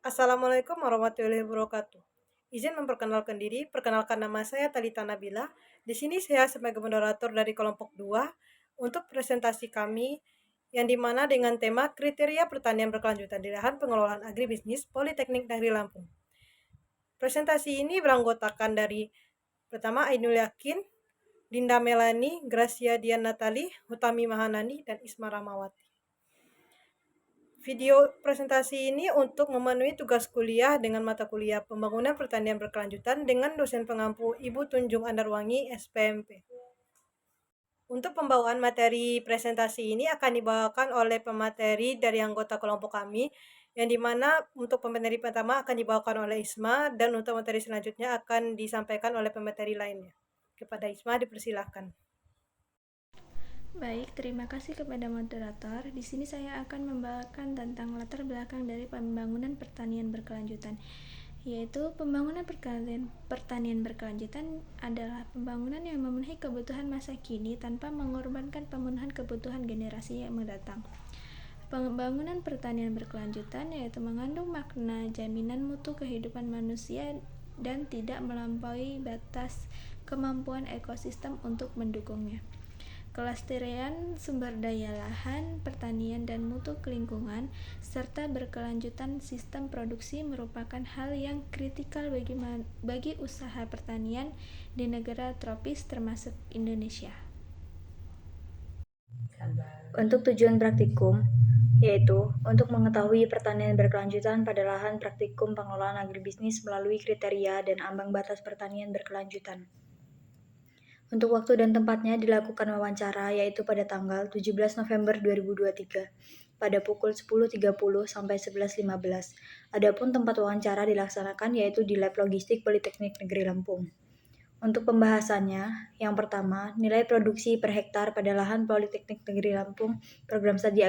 Assalamualaikum warahmatullahi wabarakatuh. Izin memperkenalkan diri, perkenalkan nama saya Talita Nabila. Di sini saya sebagai moderator dari kelompok 2 untuk presentasi kami yang dimana dengan tema kriteria pertanian berkelanjutan di lahan pengelolaan agribisnis Politeknik Negeri Lampung. Presentasi ini beranggotakan dari pertama Ainul Yakin, Dinda Melani, Gracia Dian Natali, Hutami Mahanani, dan Isma Ramawati. Video presentasi ini untuk memenuhi tugas kuliah dengan mata kuliah Pembangunan Pertanian Berkelanjutan dengan dosen pengampu Ibu Tunjung Andarwangi, SPMP. Untuk pembawaan materi presentasi ini akan dibawakan oleh pemateri dari anggota kelompok kami, yang dimana untuk pemateri pertama akan dibawakan oleh Isma dan untuk materi selanjutnya akan disampaikan oleh pemateri lainnya. Kepada Isma dipersilahkan. Baik, terima kasih kepada moderator. Di sini saya akan membawakan tentang latar belakang dari pembangunan pertanian berkelanjutan, yaitu pembangunan pertanian berkelanjutan adalah pembangunan yang memenuhi kebutuhan masa kini tanpa mengorbankan pemenuhan kebutuhan generasi yang mendatang. Pembangunan pertanian berkelanjutan yaitu mengandung makna jaminan mutu kehidupan manusia dan tidak melampaui batas kemampuan ekosistem untuk mendukungnya. Kelestarian sumber daya lahan, pertanian, dan mutu lingkungan, serta berkelanjutan sistem produksi merupakan hal yang kritikal bagi usaha pertanian di negara tropis termasuk Indonesia. Untuk tujuan praktikum, yaitu untuk mengetahui pertanian berkelanjutan pada lahan praktikum pengelolaan agribisnis melalui kriteria dan ambang batas pertanian berkelanjutan. Untuk waktu dan tempatnya dilakukan wawancara yaitu pada tanggal 17 November 2023 pada pukul 10.30 sampai 11.15. Adapun tempat wawancara dilaksanakan yaitu di Lab Logistik Politeknik Negeri Lampung. Untuk pembahasannya, yang pertama, nilai produksi per hektar pada lahan Politeknik Negeri Lampung program studi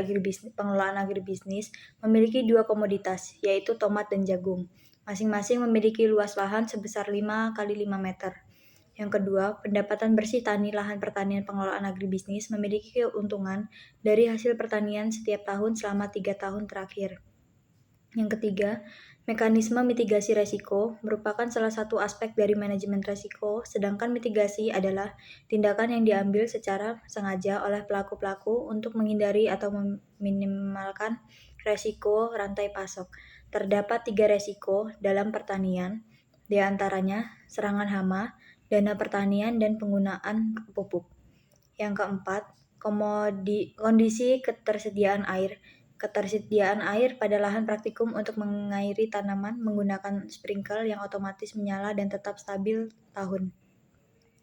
pengelolaan agribisnis memiliki dua komoditas, yaitu tomat dan jagung. Masing-masing memiliki luas lahan sebesar 5 kali 5 meter. Yang kedua, pendapatan bersih tani lahan pertanian pengelolaan agribisnis memiliki keuntungan dari hasil pertanian setiap tahun selama 3 tahun terakhir. Yang ketiga, mekanisme mitigasi resiko merupakan salah satu aspek dari manajemen resiko, sedangkan mitigasi adalah tindakan yang diambil secara sengaja oleh pelaku-pelaku untuk menghindari atau meminimalkan resiko rantai pasok. Terdapat 3 resiko dalam pertanian, di antaranya serangan hama, dana pertanian, dan penggunaan pupuk. Yang keempat, kondisi ketersediaan air. Ketersediaan air pada lahan praktikum untuk mengairi tanaman menggunakan sprinkler yang otomatis menyala dan tetap stabil tahun.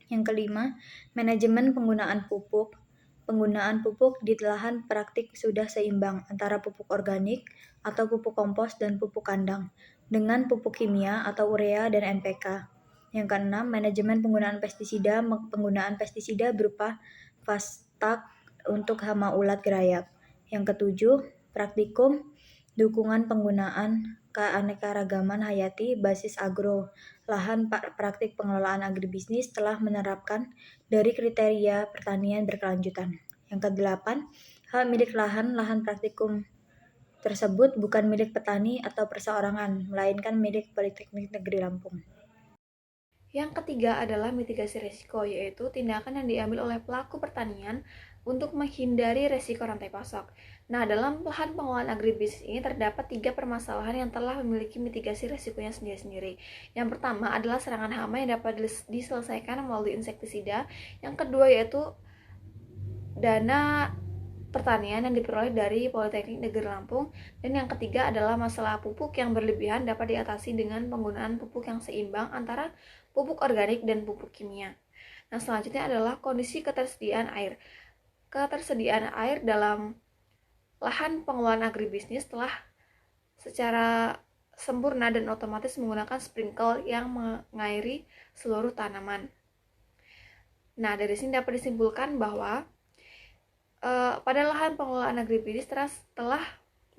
Yang kelima, manajemen penggunaan pupuk. Penggunaan pupuk di lahan praktik sudah seimbang antara pupuk organik atau pupuk kompos dan pupuk kandang dengan pupuk kimia atau urea dan NPK. Yang keenam, manajemen penggunaan pestisida. Penggunaan pestisida berupa Fastak untuk hama ulat gerayak. Yang ketujuh, praktikum dukungan penggunaan keanekaragaman hayati basis agro. Lahan praktik pengelolaan agribisnis telah menerapkan dari kriteria pertanian berkelanjutan. Yang kedelapan, hak milik lahan praktikum tersebut bukan milik petani atau perseorangan, melainkan milik Politeknik Negeri Lampung. Yang ketiga adalah mitigasi resiko, yaitu tindakan yang diambil oleh pelaku pertanian untuk menghindari resiko rantai pasok. Nah, dalam lahan pengelolaan agribisnis ini terdapat 3 permasalahan yang telah memiliki mitigasi resikonya sendiri-sendiri. Yang pertama adalah serangan hama yang dapat diselesaikan melalui insektisida. Yang kedua yaitu dana pertanian yang diperoleh dari Politeknik Negeri Lampung, dan yang ketiga adalah masalah pupuk yang berlebihan dapat diatasi dengan penggunaan pupuk yang seimbang antara pupuk organik dan pupuk kimia. Nah, selanjutnya adalah kondisi ketersediaan air. Ketersediaan air dalam lahan pengelolaan agribisnis telah secara sempurna dan otomatis menggunakan sprinkler yang mengairi seluruh tanaman. Nah, dari sini dapat disimpulkan bahwa pada lahan pengelolaan agribisnis telah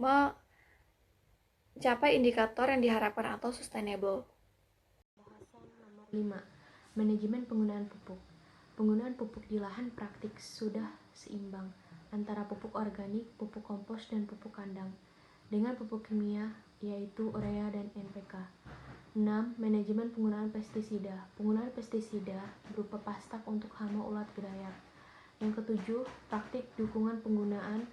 mencapai indikator yang diharapkan atau sustainable. Bahasan nomor 5. Manajemen penggunaan pupuk. Penggunaan pupuk di lahan praktik sudah seimbang antara pupuk organik, pupuk kompos, dan pupuk kandang. Dengan pupuk kimia, yaitu urea dan NPK. 6. Manajemen penggunaan pestisida. Penggunaan pestisida berupa pastak untuk hama ulat gerayat. Yang ketujuh, praktik dukungan penggunaan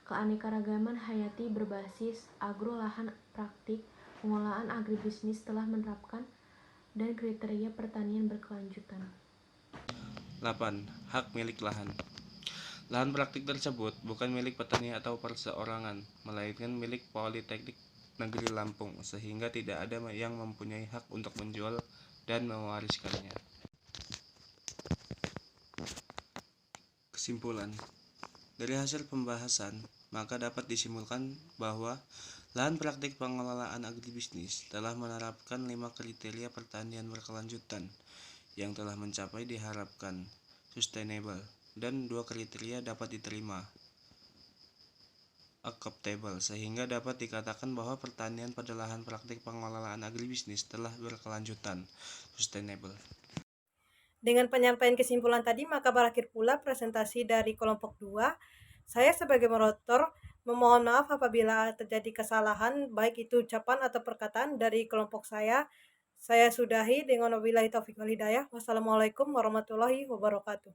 keanekaragaman hayati berbasis agrolahan. Praktik pengolahan agribisnis telah menerapkan dan kriteria pertanian berkelanjutan. 8. Hak milik lahan. Lahan praktik tersebut bukan milik petani atau perseorangan, melainkan milik Politeknik Negeri Lampung, sehingga tidak ada yang mempunyai hak untuk menjual dan mewariskannya. Kesimpulan. Dari hasil pembahasan, maka dapat disimpulkan bahwa lahan praktik pengelolaan agribisnis telah menerapkan 5 kriteria pertanian berkelanjutan yang telah mencapai diharapkan sustainable, dan 2 kriteria dapat diterima acceptable, sehingga dapat dikatakan bahwa pertanian pada lahan praktik pengelolaan agribisnis telah berkelanjutan sustainable. Dengan penyampaian kesimpulan tadi, maka berakhir pula presentasi dari kelompok 2. Saya sebagai moderator memohon maaf apabila terjadi kesalahan, baik itu ucapan atau perkataan dari kelompok saya. Saya sudahi dengan wabillahi taufiq wal hidayah. Wassalamualaikum warahmatullahi wabarakatuh.